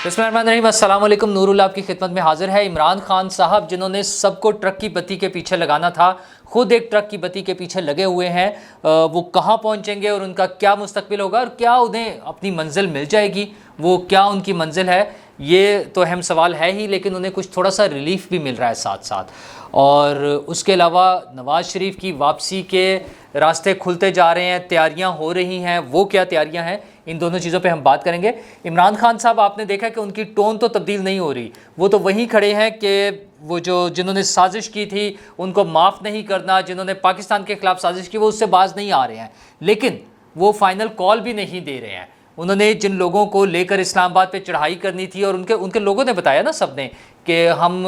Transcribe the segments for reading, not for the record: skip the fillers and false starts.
बिस्मिल्लाहिर्रहमानिर्रहीम। अस्सलाम वालेकुम। नूरुल्लाह आपकी खिदमत में हाजिर है। इमरान खान साहब जिन्होंने सबको ट्रक की बत्ती के पीछे लगाना था, खुद एक ट्रक की बत्ती के पीछे लगे हुए हैं। वो कहाँ पहुँचेंगे और उनका क्या मुस्तकबिल होगा और क्या उन्हें अपनी मंजिल मिल जाएगी, वो क्या उनकी मंजिल है, ये तो अहम सवाल है ही। लेकिन उन्हें कुछ थोड़ा सा रिलीफ भी मिल रहा है साथ साथ। और उसके अलावा नवाज़ शरीफ की वापसी के रास्ते खुलते जा रहे हैं, तैयारियां हो रही हैं। वो क्या तैयारियां हैं, इन दोनों चीज़ों पे हम बात करेंगे। इमरान खान साहब, आपने देखा कि उनकी टोन तो तब्दील नहीं हो रही, वो तो वहीं खड़े हैं कि वो जिन्होंने साजिश की थी उनको माफ़ नहीं करना, जिन्होंने पाकिस्तान के ख़िलाफ़ साजिश की वो उससे बाज नहीं आ रहे हैं। लेकिन वो फाइनल कॉल भी नहीं दे रहे हैं। उन्होंने जिन लोगों को लेकर इस्लामाबाद पे चढ़ाई करनी थी, और उनके लोगों ने बताया ना, सब ने, कि हम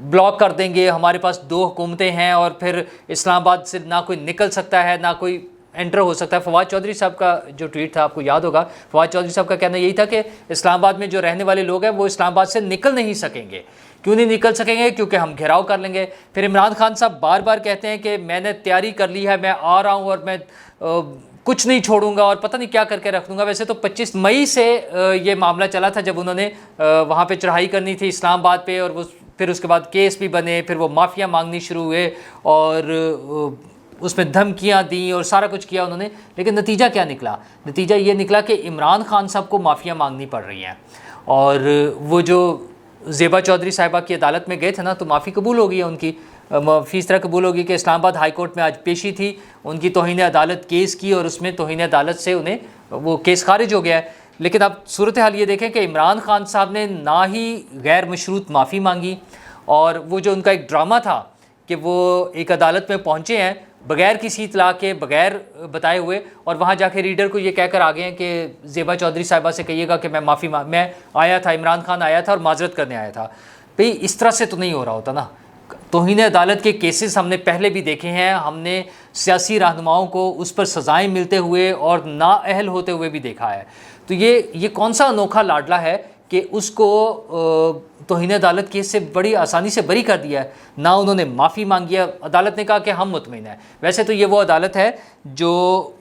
ब्लॉक कर देंगे, हमारे पास दो हुकूमतें हैं और फिर इस्लामाबाद से ना कोई निकल सकता है ना कोई एंटर हो सकता है। फवाद चौधरी साहब का जो ट्वीट था, आपको याद होगा, फवाद चौधरी साहब का कहना यही था कि इस्लामाबाद में जो रहने वाले लोग हैं वो इस्लामाबाद से निकल नहीं सकेंगे। क्यों नहीं निकल सकेंगे? क्योंकि हम घेराव कर लेंगे। फिर इमरान खान साहब बार बार कहते हैं कि मैंने तैयारी कर ली है, मैं आ रहा हूँ और मैं कुछ नहीं छोड़ूंगा और पता नहीं क्या करके रख दूंगा। वैसे तो 25 मई से ये मामला चला था, जब उन्होंने वहाँ पे चढ़ाई करनी थी इस्लामाबाद पे, और वो फिर उसके बाद केस भी बने, फिर वो माफ़िया मांगनी शुरू हुए और उसमें धमकियाँ दी और सारा कुछ किया उन्होंने। लेकिन नतीजा क्या निकला? नतीजा ये निकला कि इमरान खान साहब को माफ़िया मांगनी पड़ रही हैं। और वो जो ज़ेबा चौधरी साहिबा की अदालत में गए थे ना, तो माफ़ी कबूल हो गई है उनकी। माफ़ी इस तरह कबूल होगी कि इस्लामाबाद हाई कोर्ट में आज पेशी थी, उनकी तौहीन अदालत केस की और उसमें तौहीन अदालत से उन्हें वो केस खारिज हो गया है। लेकिन अब सूरत हाल ये देखें कि इमरान खान साहब ने ना ही गैर मशरूत माफ़ी मांगी, और वो जो उनका एक ड्रामा था कि वो एक अदालत में पहुँचे हैं बग़ैर किसी इतला के, बग़ैर बताए हुए, और वहाँ जाके रीडर को ये कहकर आ गए हैं कि ज़ेबा चौधरी साहिबा से कहिएगा कि मैं आया था, इमरान खान आया था और माजरत करने आया था। भाई इस तरह से तो नहीं हो रहा होता ना। तौहीन अदालत के केसेस हमने पहले भी देखे हैं, हमने सियासी रहनुमाओं को उस पर सज़ाएँ मिलते हुए और नाअहल होते हुए भी देखा है। तो ये कौन सा अनोखा लाडला है कि उसको तौहीन अदालत केस से बड़ी आसानी से बरी कर दिया है। ना उन्होंने माफ़ी मांगी है, अदालत ने कहा कि हम मुतमईन हैं। वैसे तो ये वो अदालत है जो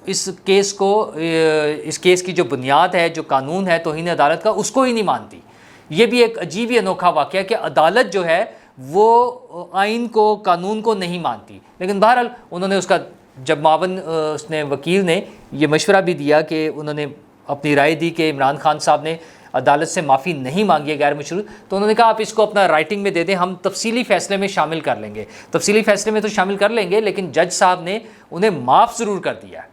इस केस की जो बुनियाद है, जो कानून है तौहीन अदालत का, उसको ही नहीं मानती। ये भी एक अजीब ही अनोखा वाक़या है कि अदालत जो है वो आइन को, कानून को नहीं मानती। लेकिन बहरहाल उन्होंने उसका, जब मावन उसने वकील ने ये मशवरा भी दिया कि उन्होंने अपनी राय दी कि इमरान खान साहब ने अदालत से माफ़ी नहीं मांगी है गैर मशरूत, तो उन्होंने कहा आप इसको अपना राइटिंग में दे दें, हम तफसीली फ़ैसले में शामिल कर लेंगे। तफसीली फ़ैसले में तो शामिल कर लेंगे, लेकिन जज साहब ने उन्हें माफ़ ज़रूर कर दिया।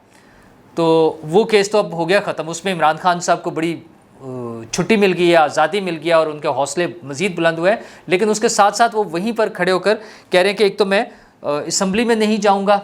तो वो केस तो अब हो गया ख़त्म। उसमें इमरान खान साहब को बड़ी छुट्टी मिल गई है, आज़ादी मिल गया और उनके हौसले मज़ीद बुलंद हुए। लेकिन उसके साथ साथ वो वहीं पर खड़े होकर कह रहे हैं कि एक तो मैं असम्बली में नहीं जाऊँगा।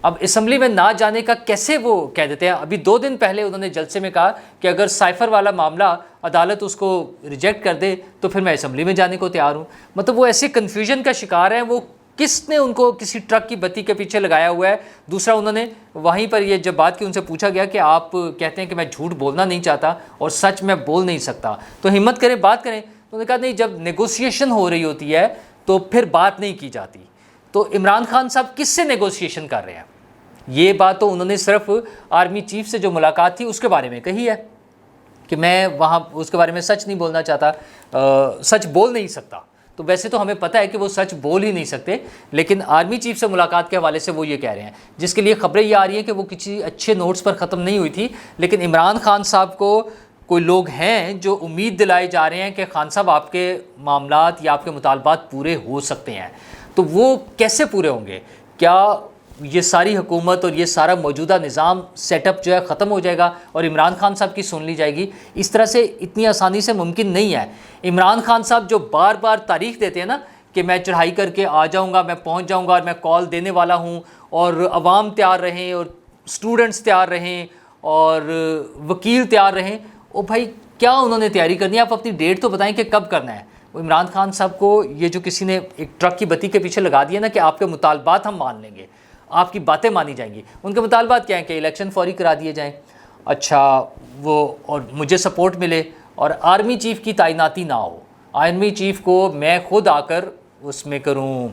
अब असम्बली में ना जाने का कैसे वो कह देते हैं? अभी 2 दिन पहले उन्होंने जलसे में कहा कि अगर साइफ़र वाला मामला अदालत उसको रिजेक्ट कर दे तो फिर मैं असम्बली में जाने को तैयार हूँ। मतलब वो ऐसे कन्फ्यूजन का शिकार हैं। वो किसने उनको किसी ट्रक की बत्ती के पीछे लगाया हुआ है? दूसरा, उन्होंने वहीं पर ये जब बात की, उनसे पूछा गया कि आप कहते हैं कि मैं झूठ बोलना नहीं चाहता और सच मैं बोल नहीं सकता, तो हिम्मत करें, बात करें। तो उन्होंने कहा नहीं, जब नेगोशिएशन हो रही होती है तो फिर बात नहीं की जाती। तो इमरान खान साहब किससे नेगोशिएशन कर रहे हैं? ये बात तो उन्होंने सिर्फ आर्मी चीफ से जो मुलाकात थी उसके बारे में कही है कि मैं वहाँ उसके बारे में सच नहीं बोलना चाहता, सच बोल नहीं सकता। तो वैसे तो हमें पता है कि वो सच बोल ही नहीं सकते, लेकिन आर्मी चीफ से मुलाकात के हवाले से वो ये कह रहे हैं, जिसके लिए खबरें ये आ रही हैं कि वो किसी अच्छे नोट्स पर ख़त्म नहीं हुई थी। लेकिन इमरान खान साहब को कोई लोग हैं जो उम्मीद दिलाए जा रहे हैं कि खान साहब आपके मामलात या आपके मुतालबात पूरे हो सकते हैं। तो वो कैसे पूरे होंगे? क्या ये सारी हुकूमत और ये सारा मौजूदा निज़ाम सेटअप जो है ख़त्म हो जाएगा और इमरान खान साहब की सुन ली जाएगी? इस तरह से इतनी आसानी से मुमकिन नहीं है। इमरान खान साहब जो बार बार तारीख देते हैं ना कि मैं चढ़ाई करके आ जाऊंगा, मैं पहुंच जाऊंगा और मैं कॉल देने वाला हूं, और अवाम तैयार रहें और स्टूडेंट्स तैयार रहें और वकील तैयार रहें। ओ भाई, क्या उन्होंने तैयारी करनी है? आप अपनी डेट तो बताएं कि कब करना है। इमरान खान साहब को ये जो किसी ने एक ट्रक की बत्ती के पीछे लगा दिया ना कि आपके मुतालबात हम मान लेंगे, आपकी बातें मानी जाएंगी। उनके मुतालबात क्या हैं? कि इलेक्शन फौरी करा दिए जाएं, अच्छा वो, और मुझे सपोर्ट मिले, और आर्मी चीफ़ की तैनाती ना हो। आर्मी चीफ़ को मैं खुद आकर उसमें करूं,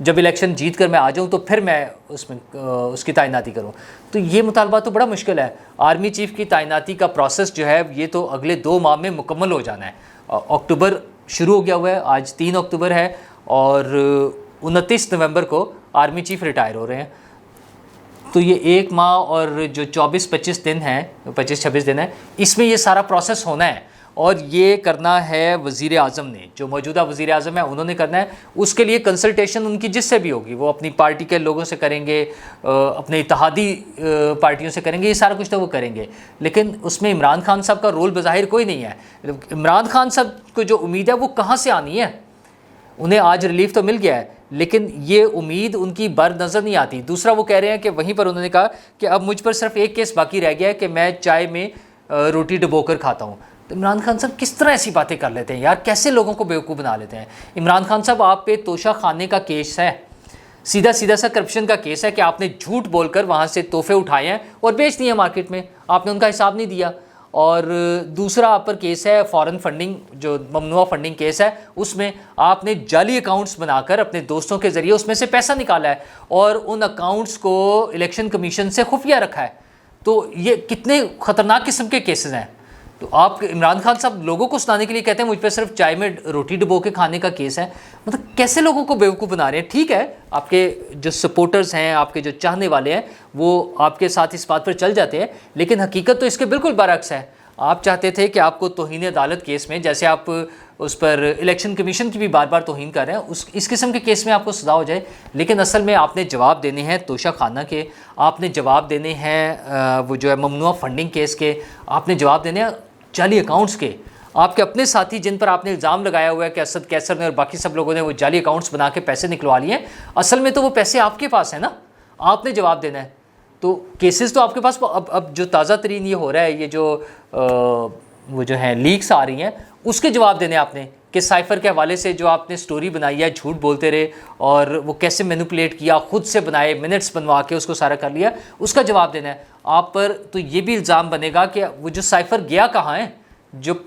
जब इलेक्शन जीत कर मैं आ जाऊं तो फिर मैं उसमें उसकी तैनाती करूं। तो ये मुतालबा तो बड़ा मुश्किल है। आर्मी चीफ की तैनाती का प्रोसेस जो है ये तो अगले 2 माह में मुकम्मल हो जाना है। अक्टूबर शुरू हो गया हुआ है, आज 3 अक्टूबर है और 29 नवंबर को आर्मी चीफ रिटायर हो रहे हैं। तो ये 1 माह और जो 24-25 दिन हैं, 25-26 दिन है, इसमें ये सारा प्रोसेस होना है और ये करना है वज़ीर आज़म ने, जो मौजूदा वज़ीर आज़म है उन्होंने करना है। उसके लिए कंसल्टेशन उनकी जिससे भी होगी, वो अपनी पार्टी के लोगों से करेंगे, अपने इत्तेहादी पार्टियों से करेंगे, ये सारा कुछ तो वो करेंगे। लेकिन उसमें इमरान खान साहब का रोल बज़ाहिर कोई नहीं है। इमरान खान साहब को जो उम्मीद है वो कहाँ से आनी है? उन्हें आज रिलीफ तो मिल गया है, लेकिन ये उम्मीद उनकी बर नज़र नहीं आती। दूसरा वो कह रहे हैं कि वहीं पर उन्होंने कहा कि अब मुझ पर सिर्फ एक केस बाकी रह गया है कि मैं चाय में रोटी डुबोकर खाता हूँ। तो इमरान खान साहब किस तरह ऐसी बातें कर लेते हैं यार, कैसे लोगों को बेवकूफ़ बना लेते हैं। इमरान खान साहब, आप पे तोशा खाने का केस है, सीधा सीधा सा करप्शन का केस है कि आपने झूठ बोलकर वहाँ से तोहफे उठाए हैं और बेच दिए मार्केट में, आपने उनका हिसाब नहीं दिया। और दूसरा आप पर केस है फॉरेन फंडिंग, जो ममनुआ फंडिंग केस है, उसमें आपने जाली अकाउंट्स बनाकर अपने दोस्तों के ज़रिए उसमें से पैसा निकाला है और उन अकाउंट्स को इलेक्शन कमीशन से खुफिया रखा है। तो ये कितने ख़तरनाक किस्म के केसेस हैं। तो आप इमरान खान साहब लोगों को सुनाने के लिए कहते हैं मुझ पर सिर्फ चाय में रोटी डुबो के खाने का केस है। मतलब कैसे लोगों को बेवकूफ़ बना रहे हैं। ठीक है, आपके जो सपोर्टर्स हैं, आपके जो चाहने वाले हैं, वो आपके साथ इस बात पर चल जाते हैं, लेकिन हकीकत तो इसके बिल्कुल बरअक्स है। आप चाहते थे कि आपको तौहीन अदालत केस में, जैसे आप उस पर इलेक्शन कमीशन की भी बार बार तौहीन कर रहे हैं, इस किस्म के केस में आपको सज़ा हो जाए, लेकिन असल में आपने जवाब देने हैं तोशा खाना के, आपने जवाब देने हैं वो जो है ममनुआ फंडिंग केस के, आपने जवाब देने हैं जाली अकाउंट्स के। आपके अपने साथी जिन पर आपने इल्ज़ाम लगाया हुआ है कि असद कैसर ने और बाकी सब लोगों ने वो जाली अकाउंट्स बना के पैसे निकलवा लिए हैं, असल में तो वो पैसे आपके पास है ना, आपने जवाब देना है। तो केसेस तो आपके पास। अब जो ताज़ा तरीन ये हो रहा है, ये जो वो जो है लीक्स आ रही हैं, उसके जवाब देने आपने कि साइफ़र के हवाले से जो आपने स्टोरी बनाई है, झूठ बोलते रहे और वो कैसे मैनिपुलेट किया, खुद से बनाए मिनट्स बनवा के उसको सारा कर लिया, उसका जवाब देना है आप पर। तो ये भी इल्ज़ाम बनेगा कि वो जो साइफ़र गया कहाँ है, जो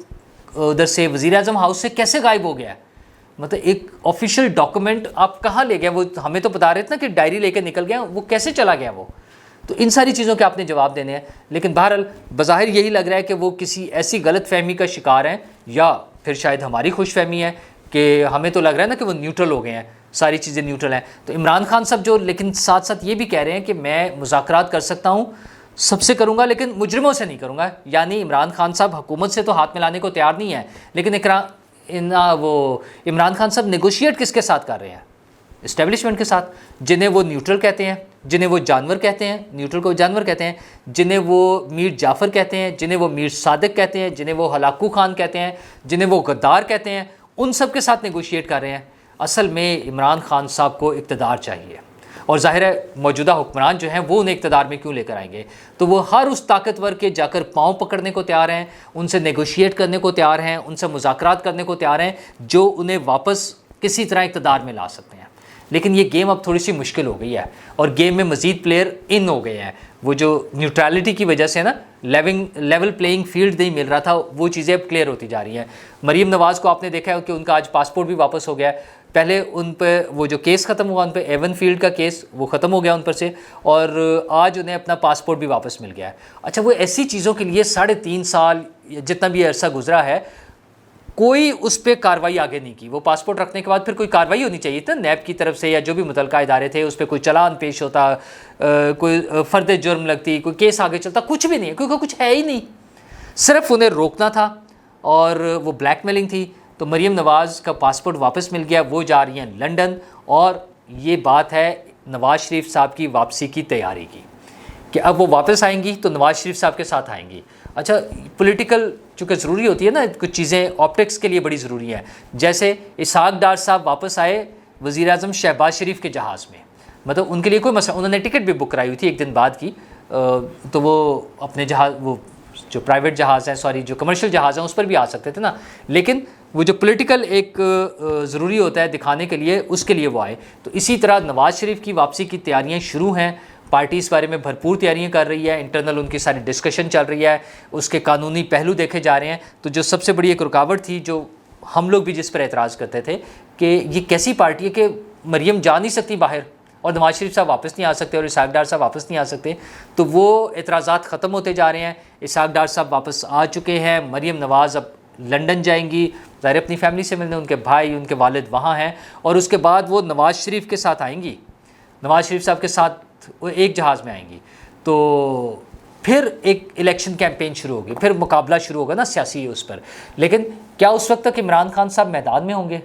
उधर से वज़ीर आज़म हाउस से कैसे गायब हो गया है। मतलब एक ऑफिशियल डॉक्यूमेंट आप कहाँ ले गया? वो हमें तो बता रहे थे ना कि डायरी लेकर निकल गया, वो कैसे चला गया वो? तो इन सारी चीज़ों के आपने जवाब देने हैं। लेकिन बहरहाल बज़ाहिर यही लग रहा है कि वो किसी ऐसी गलत फहमी का शिकार हैं, या फिर शायद हमारी खुशफहमी है कि हमें तो लग रहा है ना कि वो न्यूट्रल हो गए हैं, सारी चीज़ें न्यूट्रल हैं। तो इमरान खान साहब जो, लेकिन साथ साथ ये भी कह रहे हैं कि मैं मुज़ाकरात कर सकता हूँ, सबसे करूँगा, लेकिन मुजरिमों से नहीं करूँगा। यानी इमरान खान साहब हुकूमत से तो हाथ मिलाने को तैयार नहीं है, लेकिन इमरान खान साहब नेगोशिएट किसके साथ कर रहे हैं? इस्टेब्लिशमेंट के साथ, जिन्हें वो न्यूट्रल कहते हैं, जिन्हें वो जानवर कहते हैं, न्यूट्रल को जानवर कहते हैं, जिन्हें वो मीर जाफ़र कहते हैं, जिन्हें वो मीर सादिक कहते हैं, जिन्हें वो हलाकू खान कहते हैं, जिन्हें वो गद्दार कहते हैं, उन सब के साथ नेगोशिएट कर रहे हैं। असल में इमरान खान साहब को इक़्तिदार चाहिए, और ज़ाहिर है मौजूदा हुक्मरान जो हैं वो उन्हें इक़्तिदार में क्यों लेकर आएंगे। तो वो हर उस ताकतवर के जाकर पाँव पकड़ने को तैयार हैं, उनसे नेगोशिएट करने को तैयार हैं, उनसे मुज़ाकरात करने को तैयार हैं, जो उन्हें वापस किसी तरह इक़्तिदार में ला सकते हैं। लेकिन ये गेम अब थोड़ी सी मुश्किल हो गई है और गेम में मज़ीद प्लेयर इन हो गए हैं। वो जो न्यूट्रलिटी की वजह से ना लेवल प्लेइंग फील्ड नहीं मिल रहा था, वो चीज़ें अब क्लियर होती जा रही हैं। मरीम नवाज़ को आपने देखा है कि उनका आज पासपोर्ट भी वापस हो गया है। पहले उन पर वो जो केस ख़त्म हुआ, उन पर एवन फील्ड का केस वो ख़त्म हो गया उन पर से, और आज उन्हें अपना पासपोर्ट भी वापस मिल गया है। अच्छा, वो ऐसी चीज़ों के लिए 3.5 साल जितना भी अरसा गुजरा है, कोई उस पर कार्रवाई आगे नहीं की। वो पासपोर्ट रखने के बाद फिर कोई कार्रवाई होनी चाहिए था नैब की तरफ से, या जो भी मुतलका इदारे थे उस पर कोई चलान पेश होता, कोई फ़र्द जुर्म लगती, कोई केस आगे चलता, कुछ भी नहीं है, क्योंकि कुछ है ही नहीं। सिर्फ उन्हें रोकना था और वो ब्लैकमेलिंग थी। तो मरीम नवाज़ का पासपोर्ट वापस मिल गया, वो जा रही हैं लंदन, और ये बात है नवाज़ शरीफ साहब की वापसी की तैयारी की कि अब वो वापस आएंगी तो नवाज़ शरीफ साहब के साथ आएंगी। अच्छा, पॉलिटिकल चूँकि ज़रूरी होती है ना, कुछ चीज़ें ऑप्टिक्स के लिए बड़ी ज़रूरी हैं। जैसे इसहाक डार साहब वापस आए वज़ीर आज़म शहबाज शरीफ के जहाज़ में, मतलब उनके लिए कोई मसला, उन्होंने टिकट भी बुक कराई हुई थी एक दिन बाद की, तो वो अपने जहाज़, वो जो प्राइवेट जहाज़ हैं, सॉरी जो कमर्शियल जहाज़ हैं, उस पर भी आ सकते थे ना, लेकिन वो जो पॉलिटिकल एक ज़रूरी होता है दिखाने के लिए, उसके लिए वो आए। तो इसी तरह नवाज़ शरीफ की वापसी की तैयारियाँ शुरू हैं। पार्टी इस बारे में भरपूर तैयारियां कर रही है, इंटरनल उनकी सारी डिस्कशन चल रही है, उसके कानूनी पहलू देखे जा रहे हैं। तो जो सबसे बड़ी एक रुकावट थी, जो हम लोग भी जिस पर एतराज़ करते थे कि ये कैसी पार्टी है कि मरीम जा नहीं सकती बाहर और नवाज शरीफ साहब वापस नहीं आ सकते और इसहाक डार साहब वापस नहीं आ सकते, तो वो एतराज़ात ख़त्म होते जा रहे हैं। इसहाक डार साहब वापस आ चुके हैं, मरीम नवाज़ अब लंदन जाएंगी ज़ाहिर अपनी फैमिली से मिलने, उनके भाई उनके वालिद वहाँ हैं, और उसके बाद वो नवाज शरीफ के साथ आएंगी, नवाज शरीफ साहब के साथ वो एक जहाज़ में आएंगी। तो फिर एक इलेक्शन कैंपेन शुरू होगी, फिर मुकाबला शुरू होगा ना सियासी उस पर। लेकिन क्या उस वक्त तक इमरान खान साहब मैदान में होंगे?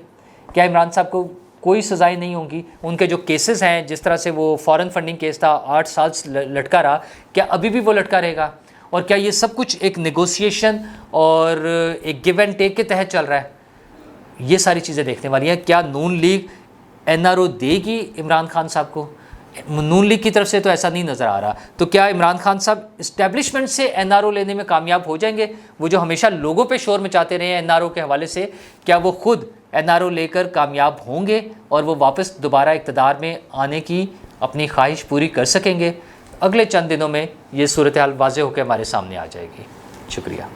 क्या इमरान साहब को कोई सज़ाएं नहीं होंगी? उनके जो केसेस हैं, जिस तरह से वो फॉरेन फंडिंग केस था 8 साल लटका रहा, क्या अभी भी वो लटका रहेगा? और क्या ये सब कुछ एक नेगोशिएशन और एक गिव एंड टेक के तहत चल रहा है? ये सारी चीज़ें देखने वाली हैं। क्या नून लीग NRO देगी इमरान खान साहब को? नून लीग की तरफ से तो ऐसा नहीं नज़र आ रहा। तो क्या इमरान खान साहब इस्टेब्लिशमेंट से NRO लेने में कामयाब हो जाएंगे? वो जो हमेशा लोगों पे शोर मचाते रहे हैं NRO के हवाले से, क्या वो खुद NRO लेकर कामयाब होंगे और वो वापस दोबारा इक़्तिदार में आने की अपनी ख्वाहिश पूरी कर सकेंगे? अगले चंद दिनों में ये सूरत हाल वाज़ेह होकर हमारे सामने आ जाएगी। शुक्रिया।